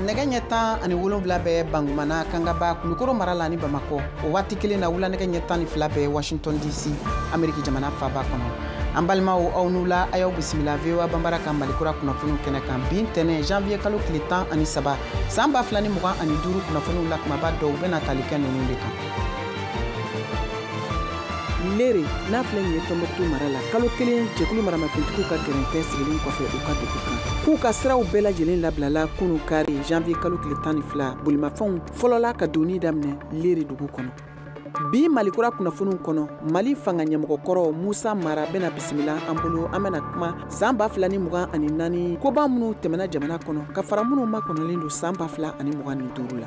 nɛgɛ ɲɛ 17 bɛ Bangumana Kangaba Kulukoro mara la ni Bamako o waati kelen na wula nɛgɛ ɲɛ 12 bɛ Washington DC Ameriki jamana faaba kɔnɔ an balimaw aw n'u la a y'aw bisimila VOA Bambara ka Malikura kunnafoniw kɛnɛ kan bi ntɛnɛn janvier kalo tile 13 san 2025 kunnafoniw la kumaba dɔw bɛna tali kɛ ninnu de kan. Lere n'a filɛ nin ye Tɔnbɔkutu mara la kalo kelen jɛkulu maramafɛntigiw ka gɛrɛntɛ sigilen kɔfɛ u ka dugu kan k'u ka siraw bɛɛ lajɛlen labilala kunu kari janvier kalo tile 12 bolimafɛnw fɔlɔla ka doni daminɛ Lere dugu kɔnɔ. Bi Malikura kunnafoniw kɔnɔ Mali fanga ɲɛmɔgɔkɔrɔ Musa Mara bɛna bisimila an bolo an bɛna kuma san 2024 koba minnu tɛmɛna jamana kɔnɔ ka fara minnu makɔnɔlen don san 2025 la.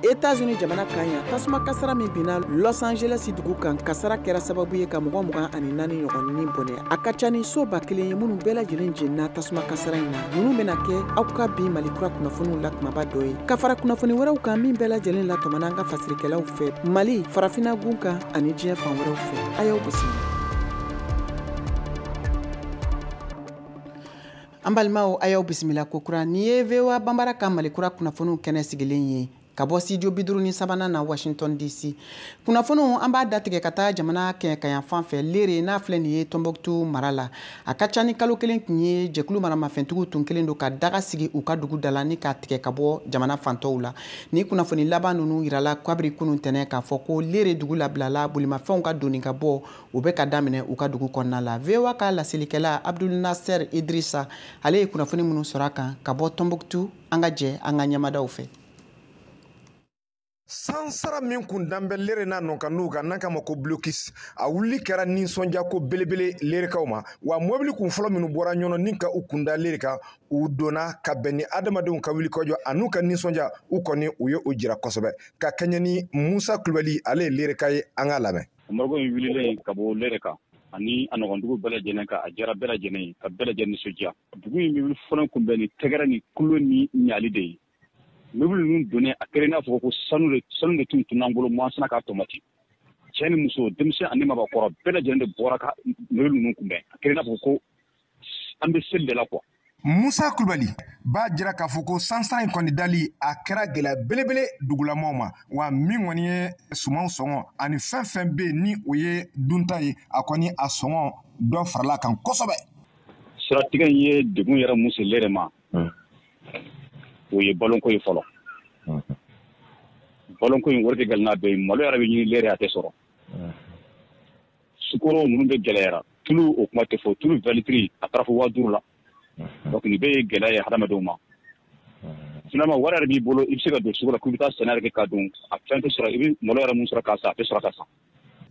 États-Unis jamana kan ya tasuma kasara min binna Los Angeles dugu kan kasara kɛra sababu ye ka mɔgɔ 24 ɲɔgɔnnin bɔnɛ a ka ca ni so 1000 ye minnu bɛɛ lajɛlen jenina tasuma kasara in na ninnu bɛna kɛ aw ka bi Malikura kunnafoniw la kumaba dɔ ye ka fara kunnafoni wɛrɛw kan min bɛɛ lajɛlen la tɔmɔna an ka fasirikɛlaw fɛ Mali farafina gun kan ani diɲɛ fan wɛrɛw fɛ a y'aw bisimila. An balimaw a y'aw bisimila kokura ni ye VOA Bambara ka Malikura kunnafoniw kɛnɛ sigilen ye ka bɔ studio 53 na Washington DC. Kunnafoniw an b'a datigɛ ka taa jamana kɛɲɛkayan fan fɛ Lere n'a filɛ nin ye Tɔnbɔkutu mara la a ka ca ni kalo kelen tun ye jɛkulu maramafɛntigiw tun kelen don ka daga sigi u ka dugu da la ni k'a tigɛ ka bɔ jamana fantɔw la ni kunnafoni laban ninnu yirala kabiri kunun tɛnɛ k'a fɔ ko Lere dugu labilala bolimafɛnw ka doni ka bɔ u bɛ ka daminɛ u ka dugu kɔnɔna la. VOA ka lasilikɛla Abdul Nasser Idrissa ale ye kunnafoni minnu sɔrɔ a kan ka bɔ Tɔnbɔkutu an ka jɛ an ka ɲɛmadaw fɛ. Sansara min kun danbɛ Lere n'a nɔnkanuw kan n'an k'a ma ko blocus a wuli kɛra nisɔndiya ko belebele Lerekaw ma wa mobili kun fɔlɔ minnu bɔra ɲɔnɔ ni ka u kunda Lere kan u donna ka bɛn ni adamadenw ka wulikajɔ an'u ka nisɔndiya u kɔni u ye o jira kosɛbɛ ka kɛɲɛ ni Musa Kulubali ale ye Lereka ye an k'a lamɛn. Morgo in wulilen ka bɔ Lere kan ani a nɔgɔndugu bɛɛ lajɛlen kan a jara bɛɛ lajɛlen ye ka bɛɛ lajɛlen nisɔndiya dugu in bɛ wuli fɔlɔ kun bɛn ni tɛgɛrɛ ni kulo ni ɲali de ye. Mobili ninnu donnen a kɛra i n'a fɔ ko sanu de tun tun'an bolo moisana k'a tomati cɛ ni muso denmisɛn ani mabɔkɔrɔ bɛɛ lajɛlen de bɔra ka mobili ninnu kunbɛn a kɛra i n'a fɔ ko an bɛ seli de la quoi. Musa Kulubali b'a jira k'a fɔ ko sansara in kɔni dali a kɛra gɛlɛya belebele dugulamaw ma wa min kɔni ye sumanw sɔngɔ ani fɛn fɛn bɛ yen ni o ye dunta ye a kɔni a sɔngɔ dɔ farala kan kosɛbɛ. Siratigɛ in ye degun yɛrɛ mun se Lere ma o ye balonko ye fɔlɔ balonko in wari tɛ gɛlɛn n'a bɛɛ ye malo yɛrɛ bɛ ɲini Lere a tɛ sɔrɔ sukoro ninnu bɛ gɛlɛyara tulu o kuma tɛ fɔ tulu valitiri a taara fɔ 5000 la donc nin bɛɛ ye gɛlɛya ye hadamadenw ma finalement wari yɛrɛ b'i bolo i bɛ se ka don sugu la k'u bɛ taa sɛnɛ yɛrɛ kɛ ka don a fɛn tɛ sɔrɔ i bɛ malo yɛrɛ mun sɔrɔ k'a san a tɛ sɔrɔ ka san.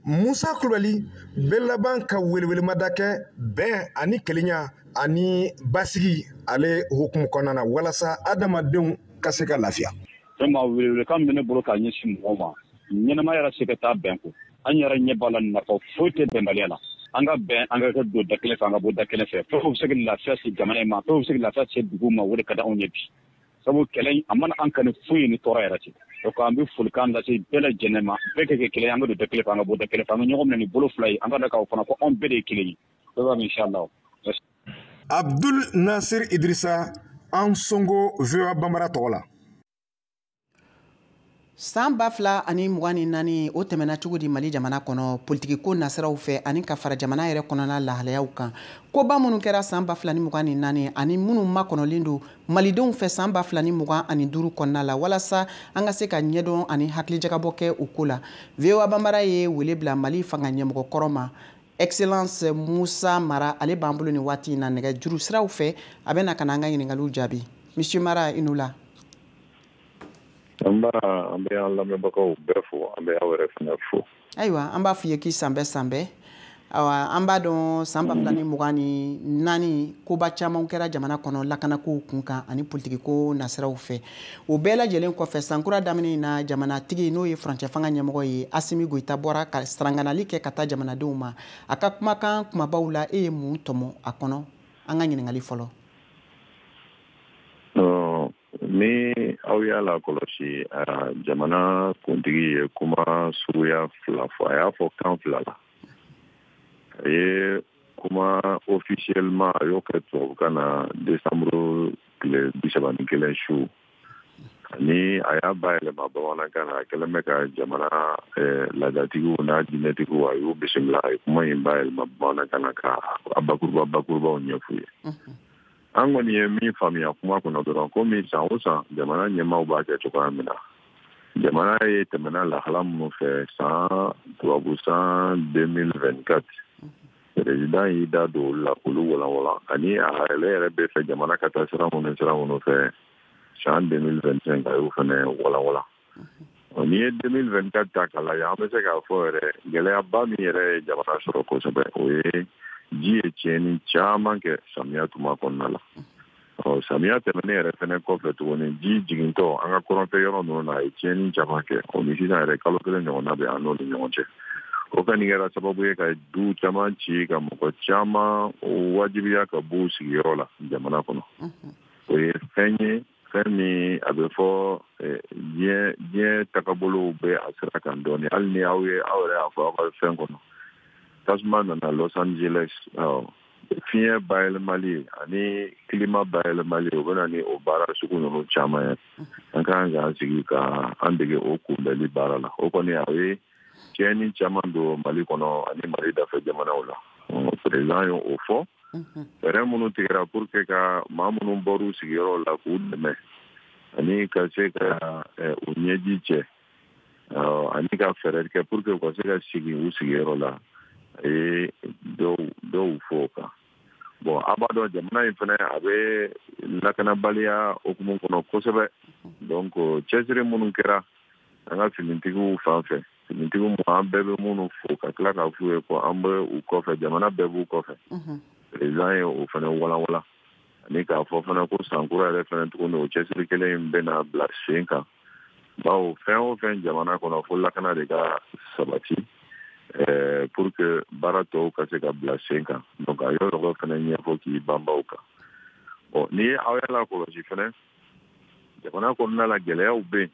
Musa Kulubali bɛ laban ka welewelemada kɛ bɛn ani kelenya ani basigi ale hukumu kɔnɔna na walasa adamadenw ka se ka lafiya. Vraiment welewelekan bɛ ne bolo k'a ɲɛsin mɔgɔw ma ɲɛnɛma yɛrɛ se ka taa bɛn ko an yɛrɛ ɲɛ b'a la nafa foyi tɛ bɛnbaliya la an ka bɛn an ka don da kelen fɛ an ka bɔ da kelen fɛ fɛn o bɛ se ka lafiya se jamana in ma fɛn o bɛ se ka lafiya se dugu ma o de ka di anw ye bi sabu kɛlɛ in a mana an kanu foyi ni tɔɔrɔ yɛrɛ tɛ donc an bɛ folikan lase bɛɛ lajɛlen ma bɛɛ ka kɛ kelen an ka don da kelen fɛ an ka bɔ da kelen fɛ an ka ɲɔgɔn minɛ ni bolo fila ye an ka da k'aw fana ko anw bɛɛ de ye kelen ye inchallah. Abdul Nasir Idrissa an songo VOA Bambara tɔgɔ la. San 2024 o tɛmɛna cogo di Mali jamana kɔnɔ politiki ko nasiraw fɛ ani ka fara jamana yɛrɛ kɔnɔna lahalayaw kan koba minnu kɛra san 2024 ani minnu makɔnɔlen don malidenw fɛ san 2025 kɔnɔna la walasa an ka se ka ɲɛdɔn ani hakilijagabɔ kɛ o ko la VOA Bambara ye wele bila Mali fanga ɲɛmɔgɔkɔrɔ ma Excellence Musa Mara ale b'an bolo ni waati in na nɛgɛ juru siraw fɛ a bɛna ka na an ka ɲininkaliw jaabi. Monsieur Mara i n'u la. An bɛ an lamɛnbagaw bɛɛ fo an bɛ aw yɛrɛ fana fo. Ayiwa an b'a f'i ye k'i sanbɛ awa an b'a dɔn san 2024 koba caman kɛra jamana kɔnɔ lakanakow kun kan ani politiki ko nasiraw fɛ o bɛɛ lajɛlen kɔfɛ sankura daminɛ in na jamanatigi n'o ye furancɛ fanga ɲɛmɔgɔ ye Asimi Goita bɔra ka saranganali kɛ ka taa jamanadenw ma a ka kumakan kumabaw la e ye mun tɔmɔ a kɔnɔ an ka ɲininkali fɔlɔ. Ni aw y'a la kɔlɔsi jamana kuntigi ye kuma suguya fila fɔ a y'a fɔ kan fila la a ye kuma officiellement a y'o kɛ tubabukan na décembre tile 31 su ani a y'a bayɛlɛma bamanankan na a kɛlen bɛ ka jamana laadatigiw n'a diinɛtigiw a y'u bisimila a ye kuma in bayɛlɛma bamanankan na ka a bakurubaw ɲɛf'u ye an kɔni ye min faamuya kuma kɔnɔ dɔrɔn komi san o san jamana ɲɛmaaw b'a kɛ cogoya min na jamana ye tɛmɛna lahala minnu fɛ tubabu san 2024 président y'i da don olu la k'olu walanwalan ani a yɛrɛ bɛ fɛ jamana ka taa sira minnu fɛ san 2025 a y'o fana walanwalan n'i ye 2024 ta k'a lajɛ an bɛ se k'a fɔ yɛrɛ gɛlɛyaba min yɛrɛ ye jamana sɔrɔ kosɛbɛ o ye ji ye tiɲɛni caman kɛ samiya tuma kɔnɔna la samiya tɛmɛnen yɛrɛ fɛnɛ kɔfɛ tuguni ji jigintɔ an ka kɔrɔnfɛ yɔrɔ ninnu na a ye tiɲɛni caman kɛ o ni sisan yɛrɛ kalo kelen ɲɔgɔnna bɛ an n'olu ɲɔgɔn cɛ o kɔni kɛra sababu ye ka du caman ci ka mɔgɔ caman wajibiya ka b'u sigiyɔrɔ la jamana kɔnɔ o ye fɛn ye fɛn min a bɛ fɔ diɲɛ tagabolow bɛ a sira kan dɔɔnin hali ni aw yɛrɛ y'a fɔ aw ka fɛn kɔnɔ tasuma nana Los Angeles fiɲɛ bayɛlɛmali ani kilima bayɛlɛmali o bɛ na ni o baara sugu ninnu caman ye an kan k'an sigi ka an dege o kunbɛli baara la o kɔni a ye tiɲɛni caman don Mali kɔnɔ ani Mali dafɛ jamanaw la président ye o fɔ fɛɛrɛ minnu tigɛra pour que ka maa minnu bɔr'u sigiyɔrɔ la k'u dɛmɛ ani ka se ka u ɲɛji cɛ ani ka fɛɛrɛ kɛ pour que u ka se ka sigi u sigiyɔrɔ la a ye dɔw fɔ o kan bon a b'a dɔn jamana in fana a bɛ lakanabaliya okumu kɔnɔ kosɛbɛ donc cɛsiri minnu kɛra an ka finitigiw fan fɛ finitigiw an bɛɛ bɛ minnu fo ka tila k'a f'u ye ko an bɛ u kɔfɛ jamana bɛɛ b'u kɔfɛ président ye o fana walanwalan ani k'a fɔ fana ko sankura yɛrɛ fana tuguni o cɛsiri kelen in bɛna bila sen kan bawo fɛn o fɛn jamana kɔnɔ fo lakana de ka sabati pour que baara tɔw ka se ka bila sen kan donc a yɔrɔ fana ɲɛfɔ k'i banbaw kan bon n'i ye aw y'a lakɔlɔsi fana jamana kɔnɔna la gɛlɛyaw bɛ yen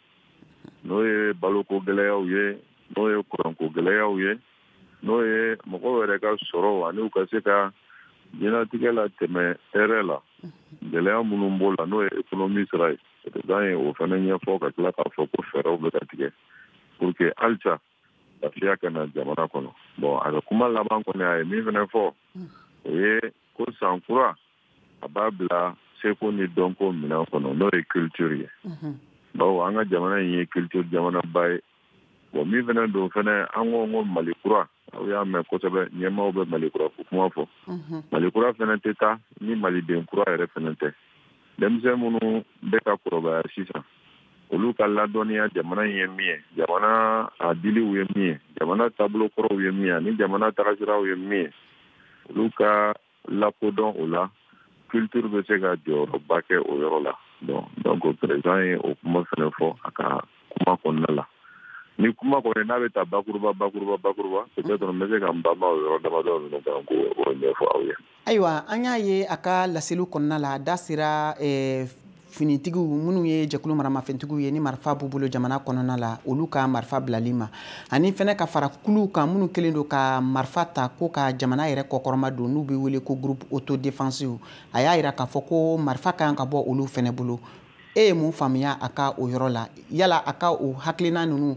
n'o ye baloko gɛlɛyaw ye n'o ye kuranko gɛlɛyaw ye n'o ye mɔgɔw yɛrɛ ka sɔrɔ ani u ka se ka diɲɛlatigɛ la tɛmɛ hɛrɛ la gɛlɛya minnu b'o la n'o ye économie sira ye président ye o fana ɲɛfɔ ka tila k'a fɔ ko fɛɛrɛw bɛ ka tigɛ pour que halisa lafiya ka na jamana kɔnɔ bon a ka kuma laban kɔni a ye min fana fɔ o ye ko san kura a b'a bila seko ni dɔnko minɛn kɔnɔ n'o ye culture ye bawo an ka jamana in ye culture jamanaba ye bon min fana don fana an ko Mali kura aw y'a mɛn kosɛbɛ ɲɛmaaw bɛ Mali kura ko kuma fɔ Mali kura fana tɛ taa ni maliden kura yɛrɛ fana tɛ denmisɛn minnu bɛ ka kɔrɔbaya sisan olu ka ladɔnniya jamana in ye min ye jamana a diliw ye min ye jamana taabolo kɔrɔw ye min ye ani jamana tagasiraw ye min ye olu ka lakodɔn o la culture bɛ se ka jɔyɔrɔba kɛ o yɔrɔ la donc président ye o kuma fana fɔ a ka kuma kɔnɔna la ni kuma kɔni n'a bɛ taa bakuruba peut-être n bɛ se ka n banba o yɔrɔ damadɔ ninnu kan k'o ɲɛfɔ aw ye. Ayiwa an y'a ye a ka laseliw kɔnɔna la a da sera finitigiw minnu ye jɛkulu maramafɛntigiw ye ni marifa b'u bolo jamana kɔnɔna la olu ka marifa bilali ma ani fɛnɛ ka fara kuluw kan minnu kelen don ka marifa ta ko ka jamana yɛrɛ kɔkɔrɔma don n'u bɛ wele ko groupe autodéfensive a y'a jira k'a fɔ ko marifa kan ka bɔ olu fɛnɛ bolo e ye mun faamuya a ka o yɔrɔ la yala a ka o hakilina ninnu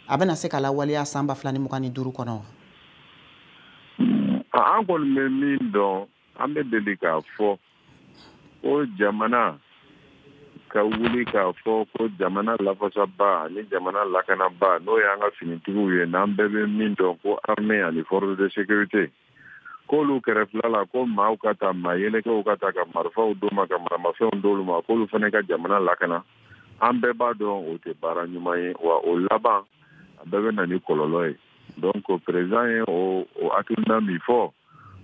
a bɛna se ka lawaleya san 2025 kɔnɔ wa? An kɔni bɛ min dɔn an bɛ deli k'a fɔ ko jamana ka wuli k'a fɔ ko jamana lafasaba ani jamana lakanaba n'o ye an ka finitigiw ye n'an bɛɛ bɛ min dɔn ko armée ani force de sécurité k'olu kɛrɛfɛla la ko maaw ka taa maa yɛlɛkɛw ka taa ka marifaw d'u ma ka maramafɛnw d'olu ma k'olu fana ka jamana lakana an bɛɛ b'a dɔn o tɛ baara ɲuman ye wa o laban a bɛɛ bɛ na ni kɔlɔlɔ ye donc président ye o hakilina min fɔ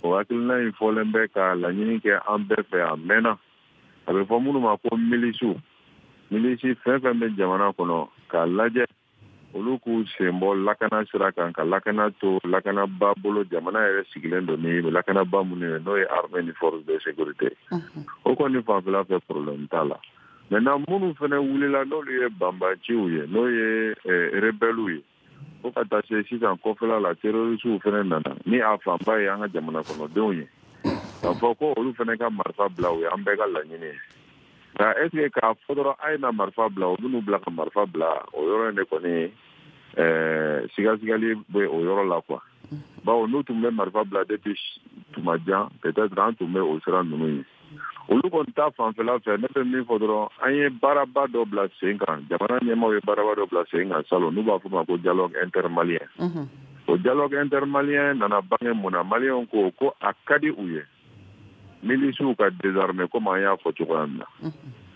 o hakilina in fɔlen bɛ ka laɲini kɛ an bɛɛ fɛ a mɛnna a bɛ fɔ minnu ma ko milisi fɛn fɛn bɛ jamana kɔnɔ k'a lajɛ olu k'u sen bɔ lakana sira kan ka lakana to lakanaba bolo jamana yɛrɛ sigilen don ni lakanaba minnu ye n'o ye armée ni force de sécurité o kɔni fanfɛla fɛ problème t'a la maintenant minnu fana wulila n'olu ye banbaciw ye n'o ye rebelles ye fo ka taa se sisan kɔfɛla la terroristes fana nana ni a fanba ye an ka jamana kɔnɔdenw ye k'a fɔ ko olu fana ka marifa bila u ye an bɛɛ ka laɲini ye est-ce que k'a fɔ dɔrɔn a ye na marifa bila o bɛn'u bila ka marifa bila o yɔrɔ in de kɔni sigasigali bɛ o yɔrɔ la quoi bawo n'u tun bɛ marifa bila depuis tuma jan peut-être an tun bɛ o sira ninnu ye olu kɔni ta fanfɛla fɛ ne bɛ min fɔ dɔrɔn an ye baaraba dɔ bila sen kan jamana ɲɛmaaw ye baaraba dɔ bila sen kan salon n'u b'a fɔ ma ko dialogue intermalien o dialogue intermalien nana bange mun na maliyɛnw ko a ka di u ye milisiw ka désarmer comme an y'a fɔ cogoya min na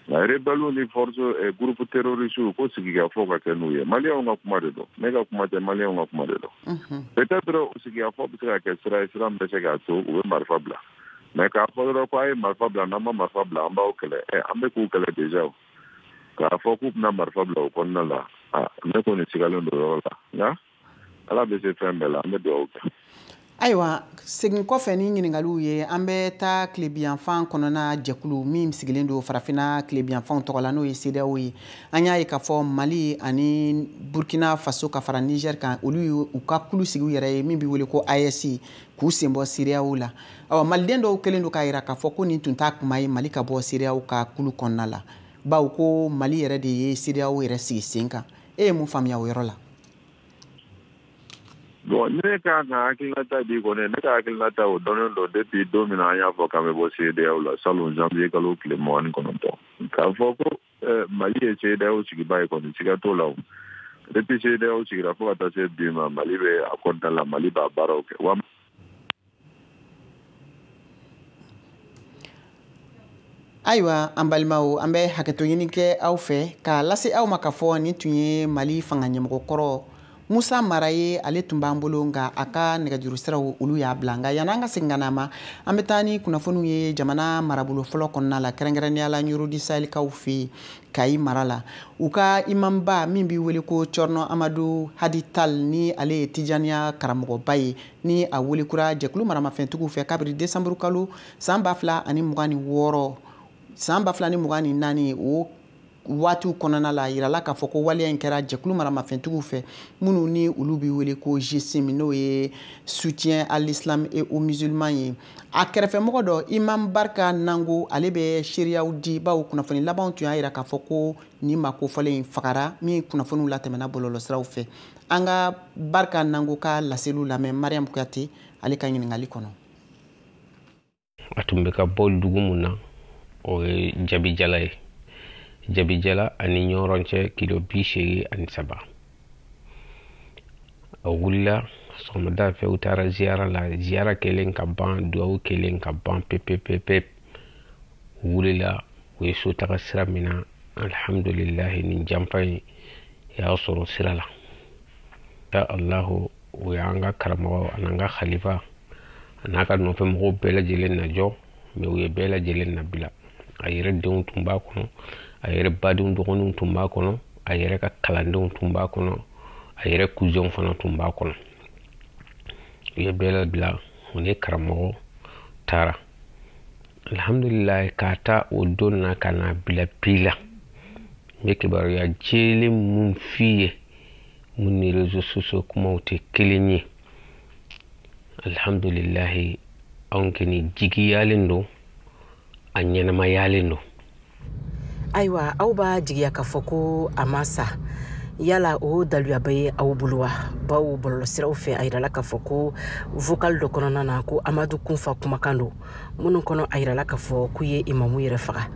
nka rebelles ni force groupe terroriste ko sigikafɔ ka kɛ n'u ye maliyɛnw ka kuma de don ne ka kuma tɛ maliyɛnw ka kuma de don peut-être sigikafɔ bɛ se ka kɛ sira ye sira min bɛ se k'a to u bɛ marifa bila mais k'a fɔ dɔrɔn ko a ye marifa bila n'an ma marifa bila an b'aw kɛlɛ an bɛ k'u kɛlɛ déjà o k'a fɔ k'u bɛna marifa bila o kɔnɔna la ne kɔni sigalen don yɔrɔ la nka ala bɛ se fɛn bɛɛ la an bɛ dugawu kɛ. Ayiwa segin kɔfɛ ni ɲininkaliw ye an bɛ taa tilebiyanfan kɔnɔna jɛkulu min sigilen don farafina tilebiyanfanw tɔgɔ la n'o ye CEDEAO ye an y'a ye k'a fɔ Mali ani Burkina Faso ka fara Niger kan olu y'u ka kulu sigi u yɛrɛ ye min bɛ wele ko AES k'u sen bɔ CEDEAO la maliden dɔw kɛlen don k'a jira k'a fɔ ko nin tun t'a kuma ye Mali ka bɔ CEDEAO ka kulu kɔnɔna la bawo ko Mali yɛrɛ de ye CEDEAO yɛrɛ sigi sen kan e ye mun faamuya o yɔrɔ la? Bon, ne ka hakilinata di kɔni ne ka hakilinata o dɔnnen don depuis don min na an y'a fɔ k'an bɛ bɔ CEDEAO la salon janvier kalo tile 29 k'a fɔ ko Mali ye CEDEAO sigiba ye kɔni siga t'o la o depuis CEDEAO sigira fo ka taa se bi ma Mali bɛ a kɔnɔna la Mali b'a baaraw kɛ wa ayiwa an balimaw an bɛ hakɛto ɲini kɛ aw fɛ k'a lase aw ma k'a fɔ nin tun ye Mali fanga ɲɛmɔgɔkɔrɔ Musa Mara ye ale tun b'an bolo nka a ka nɛgɛjuru siraw olu y'a bila nka yan'an ka segin ka na ma an bɛ taa ni kunnafoniw ye jamana marabolo fɔlɔ kɔnɔna la kɛrɛnkɛrɛnnenya la Ɲorodi Sahɛlikaw fɛ yen Kayi mara la u ka imamba min bɛ wele ko Cɔrɔnɔ Amadu Hadi Tal ni ale ye Tijaniya karamɔgɔba ye ni a welekura jɛkulu maramafɛntigiw fɛ kabiri desanburu kalo san 2026 san 2024 o waatiw kɔnɔna la yirala k'a fɔ ko waleya in kɛra jɛkulu maramafɛntigiw fɛ minnu ni olu bɛ wele ko GSIM n'o ye soutien à l'islam et aux musulmans ye a kɛrɛfɛmɔgɔ dɔ Imam Barika Nango ale bɛ seereyaw di bawo kunnafoni labanw tun y'a jira k'a fɔ ko nin makofɔlen in fagara min kunnafoniw latɛmɛna bɔlɔlɔsiraw fɛ an ka Barika Nango ka laseliw lamɛn Mariam Kuyate ale ka ɲininkali kɔnɔ. A tun bɛ ka bɔ dugu mun na o ye Jabijala ye Jabijala ani Ɲɔrɔn cɛ kilo 83 a wulila sɔgɔmada fɛ u taara ziyara la ziyara kɛlen ka ban duwawu kɛlen ka ban pepepepe wulila u ye so taga sira min na alhamdulilahi nin janfa in y'a sɔrɔ sira la ya Allahu o y'an ka karamɔgɔ an'an ka khalifa an'a ka nɔfɛmɔgɔw bɛɛ lajɛlen najɔ mais u ye bɛɛ lajɛlen nabila a yɛrɛ denw tun b'a kɔnɔ a yɛrɛ badenw dɔgɔninw tun b'a kɔnɔ a yɛrɛ ka kalandenw tun b'a kɔnɔ a yɛrɛ cousinw fana tun b'a kɔnɔ u ye bɛɛ labila u ni karamɔgɔ taara alhamdulilahi k'a ta o don na ka na bila bi la n bɛ kibaruya jɛlen mun f'i ye mun ni réseaux sociaux kumaw tɛ kelen ye alhamdulilahi anw kɔni jigiyalen don a ɲɛnamayalen don. Ayiwa aw b'a jigiya k'a fɔ ko a ma sa yala o daluyaba ye aw bolo wa bawo bɔlɔlɔsiraw fɛ a yirala k'a fɔ ko vocal dɔ kɔnɔna na ko Amadu Kunfa kumakan don minnu kɔnɔ a yirala k'a fɔ k'u ye imamu yɛrɛ faga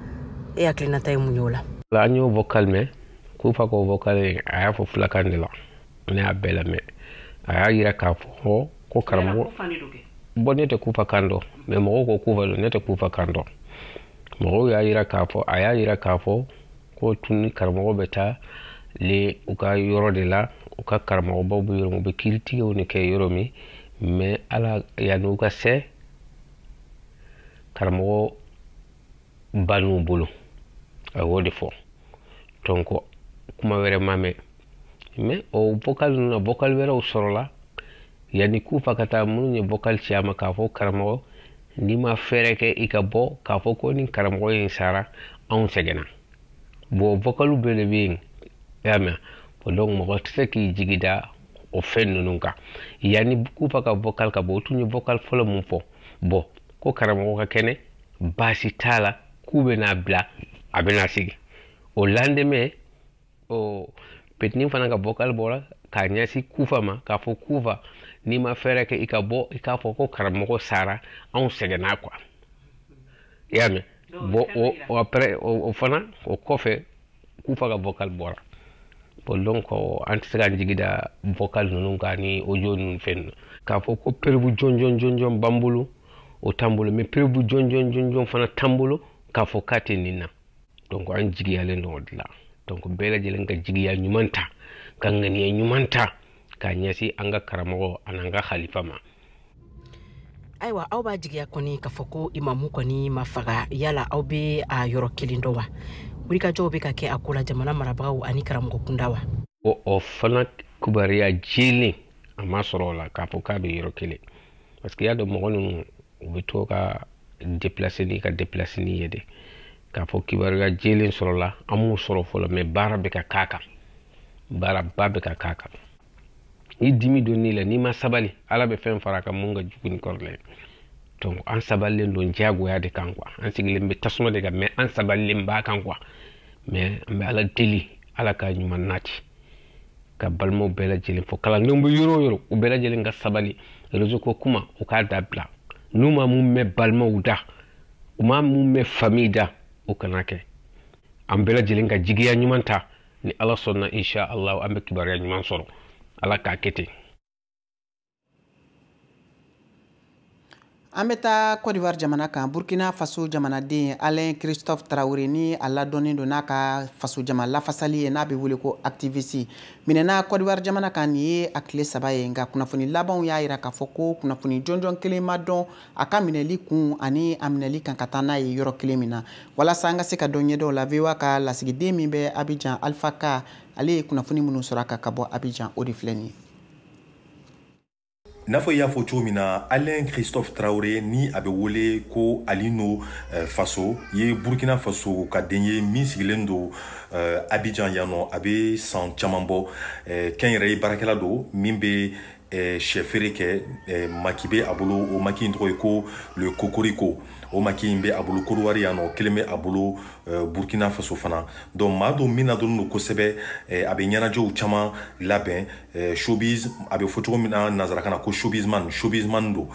e hakilinata ye mun ye o la? An y'o vocal mɛn Kunfa ko vocal a y'a fɔ fulakan de la ne y'a bɛɛ lamɛn a y'a yira k'a fɔ ko karamɔgɔ bon ne tɛ Kunfa kan dɔn mais mɔgɔw ko Kunfa don ne tɛ Kunfa kan dɔn mɔgɔw y'a yira k'a fɔ a y'a yira k'a fɔ ko tun ni karamɔgɔ bɛ taa le u ka yɔrɔ de la u ka karamɔgɔbaw bɛ yɔrɔ min u bɛ kiiritigɛw ni kɛ yɔrɔ min mais ala yanni u ka se karamɔgɔ ban'u bolo a y'o de fɔ donc kuma wɛrɛ ma mɛn mais o vocal ninnu na vocal wɛrɛw sɔrɔla yanni Kunfa ka taa minnu ye vocal ci a ma k'a fɔ karamɔgɔ n'i ma fɛɛrɛ kɛ i ka bɔ k'a fɔ ko ni karamɔgɔ in sara anw sɛgɛnna bon vocalu bɛɛ de bɛ yen i y'a mɛn donc mɔgɔ tɛ se k'i jigi da o fɛn ninnu kan yanni Kunfa ka vocal ka bɔ o tun ye vocal fɔlɔ mun fɔ bon ko karamɔgɔ ka kɛnɛ baasi t'a la k'u bɛ n'a bila a bɛna sigi o lendemain o petinin fana ka vocal bɔra k'a ɲɛsin kufa ma k'a fɔ kufa n'i ma fɛɛrɛ kɛ i ka bɔ i k'a fɔ ko karamɔgɔ sara anw sɛgɛnna quoi i y'a mɛn bon après o fana o kɔfɛ kufa ka vocal bɔra bon donc an tɛ se ka jigi da vocal ninnu kan ni audio ninnu fɛn k'a fɔ ko perebu jɔnjɔn b'an bolo o t'an bolo mais perebu jɔnjɔn fana t'an bolo k'a fɔ k'a tɛ nin na donc an jigiyalen don o de la donc bɛɛ lajɛlen ka jigiya ɲuman ta ka ŋaniya ɲuman ta k'a ɲɛsin an ka karamɔgɔ an'an ka khalifa ma. Ayiwa aw b'a jigiya kɔni k'a fɔ ko imamu kɔni ma faga yala aw bɛ a yɔrɔ kelen dɔ wa wulikajɔw bɛ ka kɛ a ko la jamana marabagaw ani karamɔgɔ kunda wa. o fana kubariya jelen a ma sɔrɔ o la k'a fɔ k'a bɛ yɔrɔ kelen parce que y'a dɔn mɔgɔ ninnu u bɛ to ka déplacer ni ye de k'a fɔ kibaruya jelen sɔrɔla an m'o sɔrɔ fɔlɔ mais baara bɛ ka k'a kan baaraba bɛ ka k'a kan ni dimi don n'i la n'i ma sabali ala bɛ fɛn fara kan mun ka jugu ni kɔrɔlen donc an sabalilen don diyagoya de kan quoi an sigilen bɛ tasuma de kan mais an sabalilen b'a kan quoi mais an bɛ ala deli ala ka ɲuman nati ka balimaw bɛɛ lajɛlen fɔ kalandenw bɛ yɔrɔ o yɔrɔ u bɛɛ lajɛlen ka sabali réseau ko kuma u k'a dabila n'u ma mun mɛn balimaw da u ma mun mɛn famille da o kana kɛ an bɛɛ lajɛlen ka jigiya ɲuman ta ni ala sɔnna insha Allah an bɛ kibaruya ɲuman sɔrɔ ala k'a kɛ ten. An bɛ taa Côte d'Ivoire jamana kan Burkina Faso jamanaden Alain Christophe Traoré ni a ladɔnnen don n'a ka faso jama lafasali ye n'a bɛ wele ko activiste minɛna Côte d'Ivoire jamana kan nin ye a tile 3 ye nka kunnafoni labanw y'a jira k'a fɔ ko kunnafoni jɔnjɔn kelen ma dɔn a ka minɛli kun ani a minɛli kan ka taa n'a ye yɔrɔ kelen min na walasa an ka se ka dɔn ɲɛdɔn la VOA ka lasigiden min bɛ Abidjan Alpha Ka ale ye kunnafoni minnu sɔrɔ a kan ka bɔ Abidjan o de filɛ nin ye. N'a fɔ i y'a fɔ cogo min na Alain Christophe Traoré ni a bɛ wele ko Alino Faso ye Burkina Faso ka den ye min sigilen don Abidjan yan nɔ a bɛ san caman bɔ kɛnyɛrɛye baarakɛla don min bɛ sɛfeere kɛ maki bɛ a bolo o maki in tɔgɔ ye ko le Cocorico o maki in bɛ a bolo Côte yan nɔ kelen bɛ a bolo Burkina Faso fana donc maa dɔ min ladɔnnen don kosɛbɛ a bɛ ɲɛnajɛw caman labɛn showbiz a bɛ fɔ cogo min na nanzarakan na ko showbizman don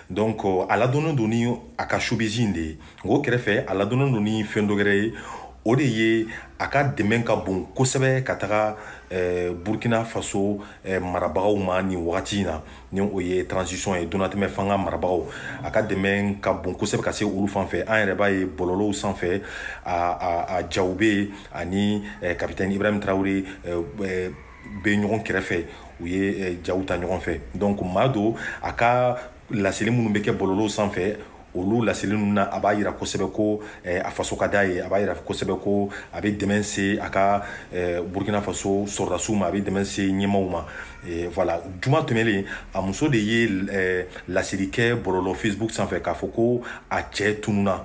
donc a ladɔnnen don ni a ka showbiz in de ye o kɛrɛfɛ a ladɔnnen don ni fɛn dɔ wɛrɛ ye o de ye a ka dɛmɛ ka bon kosɛbɛ ka taga Burkina Faso marabagaw ma ni wagati in na ni o ye transition ye donatɛmɛ fanga marabagaw a ka dɛmɛ ka bon kosɛbɛ ka se olu fan fɛ an yɛrɛ b'a ye bɔlɔlɔw sanfɛ a jaw bɛ yen ani capitaine Ibrahim Traoré bɛ ɲɔgɔn kɛrɛfɛ u ye jaw ta ɲɔgɔn fɛ donc maa don a ka laseli minnu bɛ kɛ bɔlɔlɔw sanfɛ olu laseli ninnu na a b'a yira kosɛbɛ ko a faso ka d'a ye a b'a yira kosɛbɛ ko a bɛ dɛmɛ se a ka Burkina Faso sɔrɔdasiw ma a bɛ dɛmɛ se ɲɛmaaw ma voilà juma tɛmɛlen a muso de ye laseli kɛ bɔlɔlɔ Facebook sanfɛ k'a fɔ ko a cɛ tununa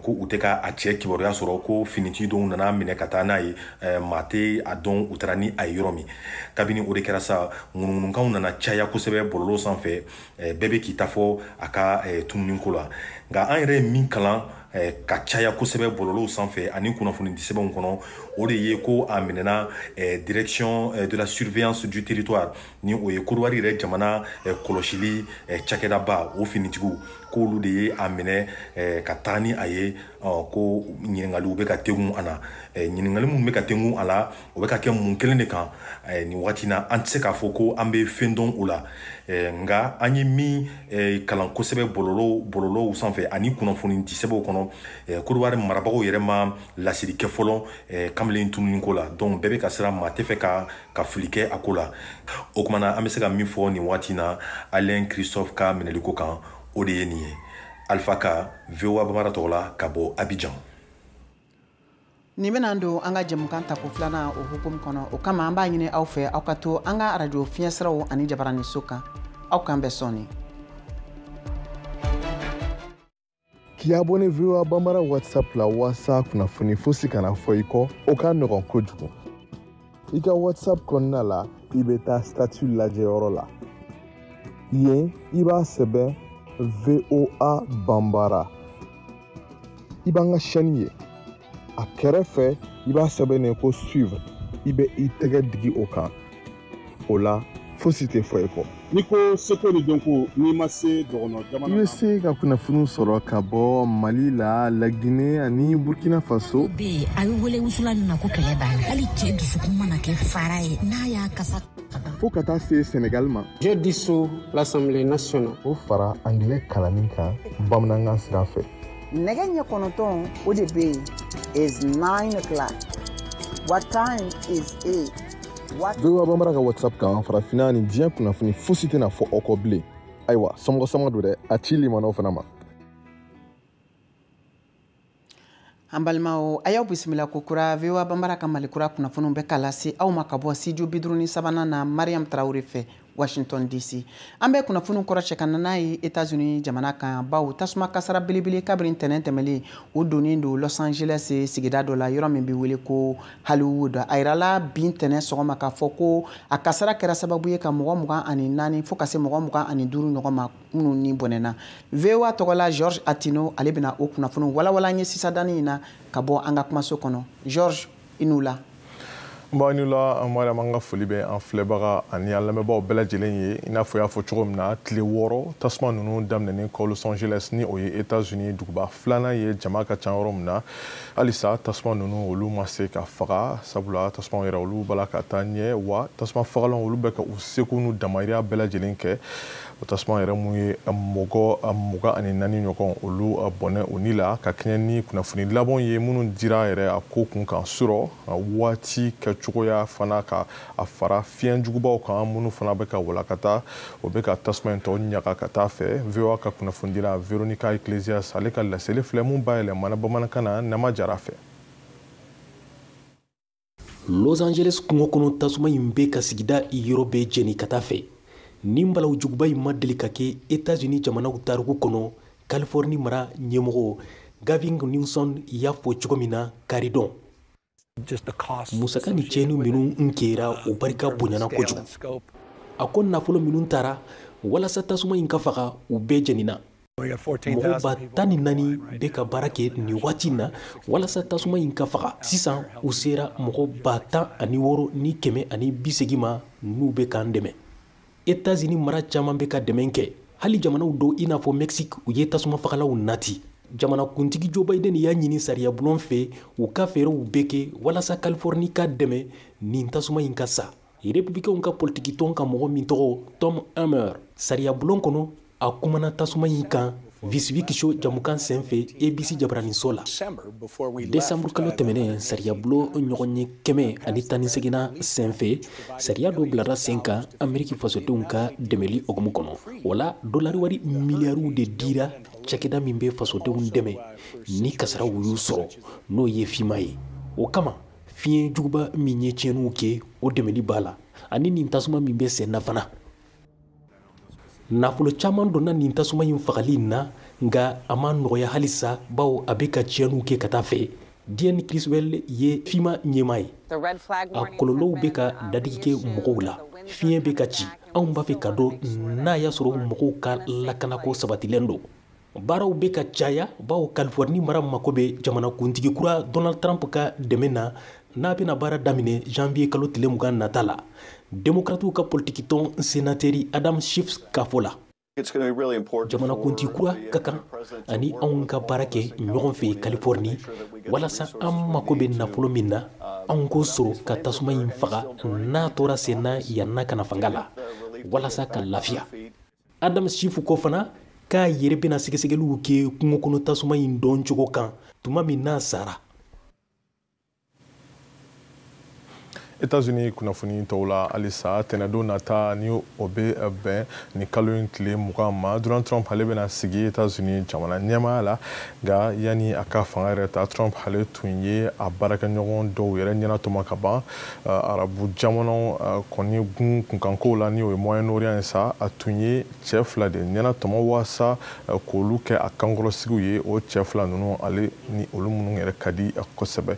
ko u tɛ ka a cɛ kibaruya sɔrɔ ko finitigi dɔw nana minɛ ka taa n'a ye maa tɛ a dɔn u taara ni a ye yɔrɔ min kabini o de kɛra sa ŋunuŋunukanw nana caya kosɛbɛ bɔlɔlɔ sanfɛ bɛɛ bɛ k'i ta fɔ a ka tununiko la nka an yɛrɛ ye min kalan ka caya kosɛbɛ bɔlɔlɔw sanfɛ ani kunnafoni di sɛbɛnw kɔnɔ o de ye ko a minɛna direction de la surveillance du territoire ni o ye Côte d'Ivoire yɛrɛ jamana kɔlɔsili cakɛdaba o finitigiw k'olu de ye a minɛ ka taga ni a ye ko ɲininkaliw bɛ ka tegun a la ɲininkali minnu bɛ ka tegun a la o bɛ ka kɛ mun kelen de kan nin waati na an tɛ se k'a fɔ ko an bɛ fɛn dɔn o la nka an ye min kalan kosɛbɛ bɔlɔlɔw sanfɛ ani kunnafoni di sɛbɛnw kɔnɔ Côte d'Ivoire marabagaw yɛrɛ ma laseli kɛ fɔlɔ kamalen tununiko la donc bɛɛ bɛ ka siran maa tɛ fɛ ka fili kɛ a ko la o tuma na an bɛ se ka min fɔ nin waati na Alain Christophe ka minɛliko kan o de ye nin ye Alpha Ka VOA Bambara tɔgɔ la ka bɔ Abidjan. Nin bɛna don an ka jɛmukan tako filanan o hukumu kɔnɔ o kama an b'a ɲini aw fɛ aw ka to an ka radio fiɲɛsiraw ani jabaraniso kan aw kan bɛɛ sɔnni. K'i abonné VOA Bambara WhatsApp la walasa kunnafoni fosi kana fɔ i kɔ o ka nɔgɔn kojugu. I ka WhatsApp kɔnɔna la i bɛ taa statut lajɛyɔrɔ la. Yen i b'a sɛbɛn VOA Bambara. I b'an ka chaîne ye. a kɛrɛfɛ i b'a sɛbɛnnen ko suivre i bɛ i tɛgɛ digi o kan o la fosi tɛ fɔ i kɔ. N'i ko seko ni dɔnko n'i ma se dɔgɔnɔ jamana i bɛ se ka kunnafoni sɔrɔ ka bɔ Mali la, Laginɛ ani Burkina Faso. Bi a bɛ wele wusula min na ko kɛlɛ banna hali cɛ dusukun mana kɛ fara ye n'a y'a kasa. Fo ka taa se Sénégal ma. Je dissous l'Assemblée nationale. O fara anglais kalanni kan bamanankan sira fɛ. Nɛgɛ ɲɛ kɔnɔntɔn o de bɛ yen is 9 o'clock. What time is it? VOA Bambara ka WhatsApp kan farafinna ni diɲɛ kunnafoni fosi tɛna fɔ aw kɔ bilen. Ayiwa somɔgɔ don dɛ a ci limanaw fana ma. An balimaw a y'aw bisimila ko kura VOA Bambara ka Malikura kunnafoniw bɛ ka lase aw ma ka bɔ studio 53 na Mariam Traoré fɛ Washington DC. An bɛ kunnafoniw kɔrɔcɛ ka na n'a ye États-Unis jamana kan baw tasuma kasara belebele kabiri ntɛnɛn tɛmɛlen o donnen don Los Angeles sigida dɔ la yɔrɔ min bɛ wele ko Hollywood. A yirala bi ntɛnɛn sɔgɔma k'a fɔ ko a kasara kɛra sababu ye ka mɔgɔ 24 fo ka se mɔgɔ 25 ɲɔgɔn ma minnu ni bɔnɛna. VOA tɔgɔla George Atino ale bɛna o kunnafoniw walawala an ye sisadani in na ka bɔ an ka kumaso kɔnɔ. George i n'u la. Banula Mariam an ka foli bɛ an filɛbaga ani an lamɛnbagaw bɛɛ lajɛlen ye i n'a fɔ y'a fɔ cogo min na tile 6 tasuma ninnu daminɛnen kɔ Los Angeles ni o ye États-Unis duguba filanan ye jama ka ca yɔrɔ min na halisa tasuma ninnu olu ma se ka faga sabula tasuma yɛrɛ olu bala ka taa ɲɛ wa tasuma fagalan olu bɛ ka u seko n'u damayira bɛɛ lajɛlen kɛ o tasuma yɛrɛ mun ye mɔgɔ 24 ɲɔgɔn olu bɔnɛ o ni la ka kɛɲɛ ni kunnafoni laban ye minnu dira yɛrɛ a ko kun kan sɔrɔ waati kɛcogoya fana ka a fara fiɲɛ jugubaw kan minnu fana bɛ ka walakata o bɛ ka tasuma in tɔ ɲaga ka taa fɛ VOA ka kunnafoni dira Veronica Iglesias ale ka laseli filɛ mun bayɛlɛmana bamanankan na Nama Jara fɛ. Los Angeles kungo kɔnɔ tasuma in bɛ ka sigida yɔrɔ bɛɛ jɛni ka taa fɛ nin balawu juguba in ma deli ka kɛ États-Unis jamanaw tariku kɔnɔ Californie mara ɲɛmɔgɔ Gavin Newsom y'a fɔ cogo min na kari dɔn musaka ni cɛni minnu kɛra o barika bonyana kojugu a ko nafolo minnu taara walasa tasuma in ka faga u bɛɛ jɛnina mɔgɔ ba 14 bɛ ka baara kɛ nin waati na walasa tasuma in ka faga sisan u sera mɔgɔ ba 16 ni 180 ma n'u bɛ k'an dɛmɛ États-Unis mara caman bɛ ka dɛmɛ kɛ hali jamanaw dɔw i n'a fɔ Mexique u ye tasuma fagalaw nati jamana kuntigi Joe Biden y'a ɲini sariya bulon fɛ u ka fɛɛrɛw bɛ kɛ walasa Californie ka dɛmɛ nin tasuma in ka sa républicains ka politiki tɔn ka mɔgɔ min tɔgɔ Tom Emmer sariya bulon kɔnɔ a kumana tasuma in kan Visibikisho jamukan senfɛ ABC jabaraniso la Desanburu kalo tɛmɛnen sariya bulon ɲɔgɔn ye 117 senfɛ sariya dɔ bilara sen kan Ameriki fasodenw ka dɛmɛli hukumu kɔnɔ wala dolari wari miliyariw de dira cakɛda min bɛ fasodenw dɛmɛ ni kasaraw y'u sɔrɔ n'o ye FEMA ye o kama fiɲɛ juguba min ye tiɲɛniw kɛ o dɛmɛli b'a la ani nin tasuma min bɛ sen na fana nafolo caman donna nin tasuma in fagali na nga a ma nɔgɔya halisa bawo a bɛ ka tiɲɛniw kɛ ka taa fɛ Diane Criswell ye FEMA ɲɛmaa ye a kɔlɔlɔw bɛ ka dadigi kɛ mɔgɔw la fiɲɛ bɛ ka ci anw b'a fɛ ka dɔn n'a y'a sɔrɔ mɔgɔw ka lakanako sabatilen don baaraw bɛ ka caya bawo Californie mara mako bɛ jamanakuntigi kura Donald Trump ka dɛmɛ na n'a bɛna baara daminɛ janvier kalo tile 20 nata la démocrates ka politiki tɔn sénateur Adam Schiff k'a fɔ la jamanakuntigi kura ka kan ani anw ka baara kɛ ɲɔgɔn fɛ Californie walasa an mako bɛ nafolo min na anw k'o sɔrɔ ka tasuma in faga n'a tora sen na yanna kana fanga la walasa ka lafiya Adam Schiff ko fana k'a yɛrɛ bɛna sɛgɛsɛgɛliw kɛ kungo kɔnɔ tasuma in dɔn cogo kan tuma min n'a sara États-Unis kunnafoni tɔw la halisa tɛnɛdon nata ni o bɛ bɛn ni kalo in tile 20 ma Donald Trump ale bɛna sigi États-Unis jamana ɲɛmaaya la nka yanni a ka fanga yɛrɛ ta Trump ale tun ye a baarakɛɲɔgɔn dɔw yɛrɛ ɲɛnatɔma ka ban arabu jamanaw kɔni gun kunkankow la ni o ye Moyen-Orient ye sa a tun ye cɛ 2 de ɲɛnatɔma waasa k'olu kɛ a kankɔrɔsigiw ye o cɛ 2 ninnu ale ni olu minnu yɛrɛ ka di kosɛbɛ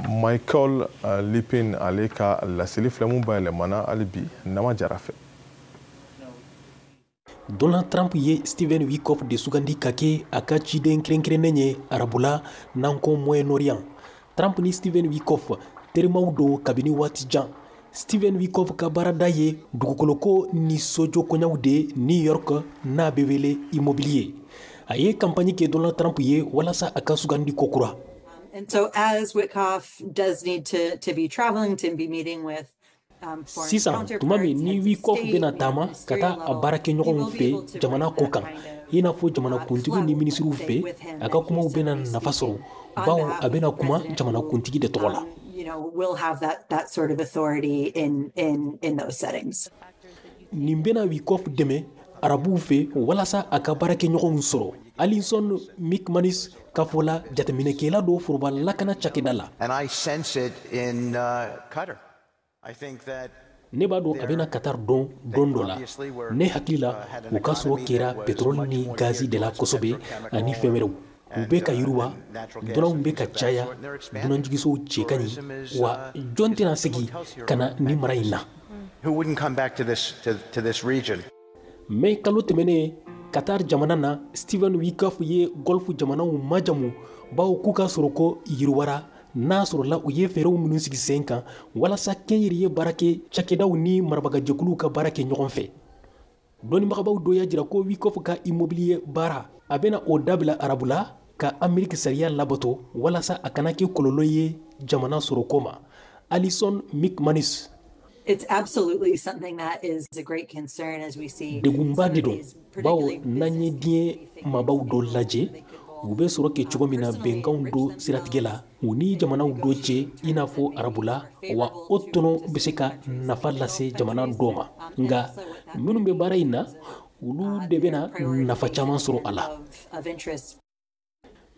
Michael Lipin ale ka laseli filɛ mun bayɛlɛmana hali bi Nama Jara fɛ Donald Trump ye Steven Witkoff de sugandi ka kɛ a ka ciden kɛrɛnkɛrɛnnen ye arabula n'an ko Moyen-Orient Trump ni Steven Witkoff terimaw do kabini waati jan. Steven Witkoff ka baarada ye dugukolo ko ni sojo koɲaw de New York n'a bɛ wele immobilier. A ye campagne kɛ Donald Trump ye walasa a ka sugandi kokura. And so as Witkoff does need to be traveling to be meeting with sisan tuma min ni Witkoff bena taama ka taa a baarakɛɲɔgɔnw fɛ jamana ko kan i n'a fɔ jamanakuntigiw ni minisiriw fɛ a ka kumaw bena nafa sɔrɔ bawo a bena kuma jamanakuntigi de tɔgɔ la. Will have that sort of authority in those settings. Nin bena Witkoff dɛmɛ arabuw fɛ walasa a ka baarakɛɲɔgɔnw sɔrɔ. Alison McManus ka fɔ la jateminɛkɛla dɔ foroba lakana cakɛda la. And I sense it in Qatar. I think that ne b'a dɔn a bɛna Qatar dɔn dɔ la ne hakili la u ka sɔrɔ kɛra pétrole ni gazi de la kosɛbɛ ani fɛn wɛrɛw u bɛ ka yiriwa dɔlɔnw bɛ ka caya dunanjigisow cɛ ka ɲi wa jɔn tɛna segi ka na ni mara in na. Mais kalo tɛmɛnen Qatar jamana na Steven Witkoff ye golf jamanaw majamu bawo k'u ka sɔrɔ ko yiriwara n'a sɔrɔla u ye fɛɛrɛw minnu sigi sen kan walasa kɛnyɛrɛ ye baara kɛ cakɛdaw ni marabagajɛkuluw ka baara kɛ ɲɔgɔn fɛ. Dɔnnibagabaw dɔ y'a jira ko Witkoff ka immobilier baara a bɛna o dabila arabu la ka Ameriki sariya labato walasa a kana kɛ kɔlɔlɔ ye jamana sɔrɔko ma. Alison McManus. It's absolutely something that is a great concern as we see. Degunba de don bawo n'an ye diɲɛ maabaw dɔ lajɛ u bɛ sɔrɔ kɛ cogo min na bɛnkanw do siratigɛ la u ni jamanaw dɔ cɛ i n'a fɔ arabu la wa o tɔnɔ bɛ se ka nafa lase jamana dɔ ma nka minnu bɛ baara in na olu de bɛna nafa caman sɔrɔ a la.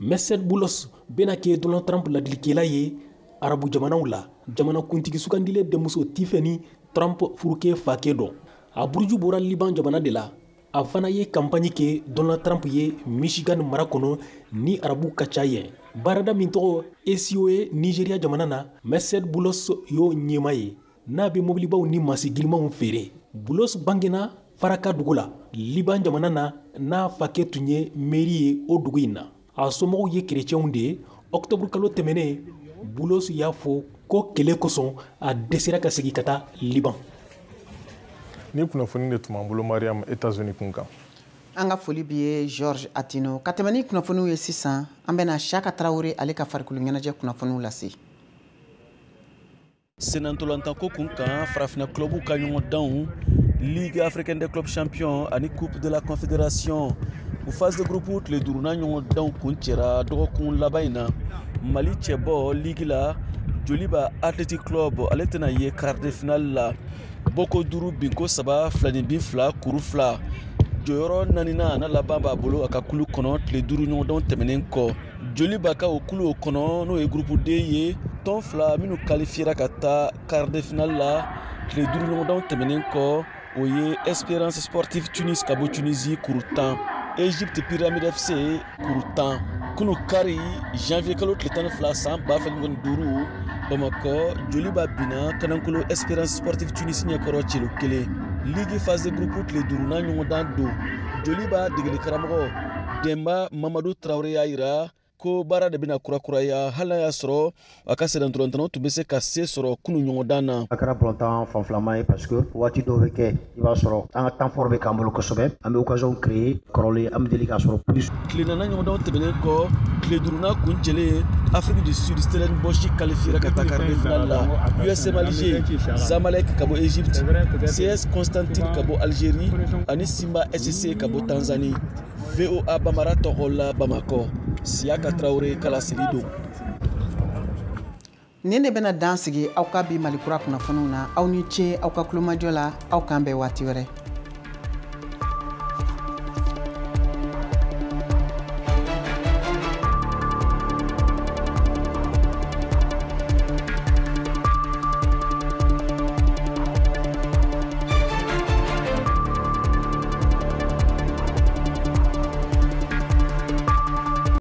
Merced Bulos bɛna kɛ Donald Trump ladilikɛla ye arabu jamanaw la jamanakuntigi sugandile denmuso Tiffany Trump furukɛ fakɛ dɔn a buruju bɔra Liban jamana de la a fana ye campagne kɛ Donald Trump ye Michigan mara kɔnɔ ni arabu ka ca yen baarada min tɔgɔ SCO ye Nigeria jamana na Merced Bulos y'o ɲɛma ye n'a bɛ mobilibaw ni masi gilimanw feere. Bulos bangena Faraka dugu la Liban jamana na n'a fakɛ tun ye mairie ye o dugu in na a somɔgɔw ye chrétienw de ye octobre kalo tɛmɛnen Bulos y'a fɔ ko kɛlɛ kosɔn a dɛsɛra ka segin ka taa Liban. Ni kunnafoni de tun b'an bolo Mariam États-Unis kun kan. An ka foli bi ye George Atino ka tɛmɛ ni kunnafoniw ye sisan an bɛna Saka Traoré ale ka farikolo ɲɛnajɛ kunnafoniw lase. Senantolantanko kun kan farafina clubu ka ɲɔgɔndanw Ligue africaine des clubs champions ani Coupe de la Confédération u phase de groupe tile duruna ɲɔgɔndanw kun cɛra dɔgɔkun laban in na Mali cɛbɔ Ligue la Joliba Athletic Club ale tɛna ye quart de finale la Boko Duru binko saba filani bin fila kuru fila jɔyɔrɔ naaninan na laban b'a bolo a ka kulu kɔnɔ tile duuru ɲɔgɔndanw tɛmɛnen kɔ Joliba ka o kulu o kɔnɔ n'o ye groupe D ye tɔn fila minnu qualifiera ka taa quart de finale la tile duuru ɲɔgɔndanw tɛmɛnen kɔ o ye Espérance Sportive Tunis ka bɔ Tunisie kuru 10 Égypte Pyramide FC kuru 10 kunu kari janvier kalo tile 12 san 2025 Bamako Joliba bina kanankolo Espérance Sportive Tunis ɲɛkɔrɔ celu 1 Ligue phase de groupe tile duruna ɲɔgɔndan don Joliba degeli karamɔgɔ Demba Mamadou Traoré y'a yira ko baara de bɛna kurakuraya hali n'a y'a sɔrɔ a ka sɛdɛntɔlɔntɔnɔ tun bɛ se ka se sɔrɔ kunu ɲɔgɔndan na. A kɛra bɔlɔntan fanfilama ye parce que waati dɔw bɛ kɛ i b'a sɔrɔ an ka temps fort bɛ k'an bolo kosɛbɛ an bɛ occasion créer kɔrɔlen an bɛ deli k'a sɔrɔ plus. Tile nana ɲɔgɔndanw tɛmɛnen kɔ tile duuruna kun cɛlen Afrique du Sud Stellenbosch qualifiera ka taa quart de finale la USM Alger Zamalek ka bɔ Égypte CS Constantine ka bɔ Algérie ani Simba SC ka bɔ Tanzanie VOA Bamara tɔgɔ la Bamako Saka Traoré kala sigi don. Nin de bɛna dan sigi aw ka bi Malikura kunnafoniw na aw ni ce aw ka kulomajɔ la aw k'an bɛn waati wɛrɛ.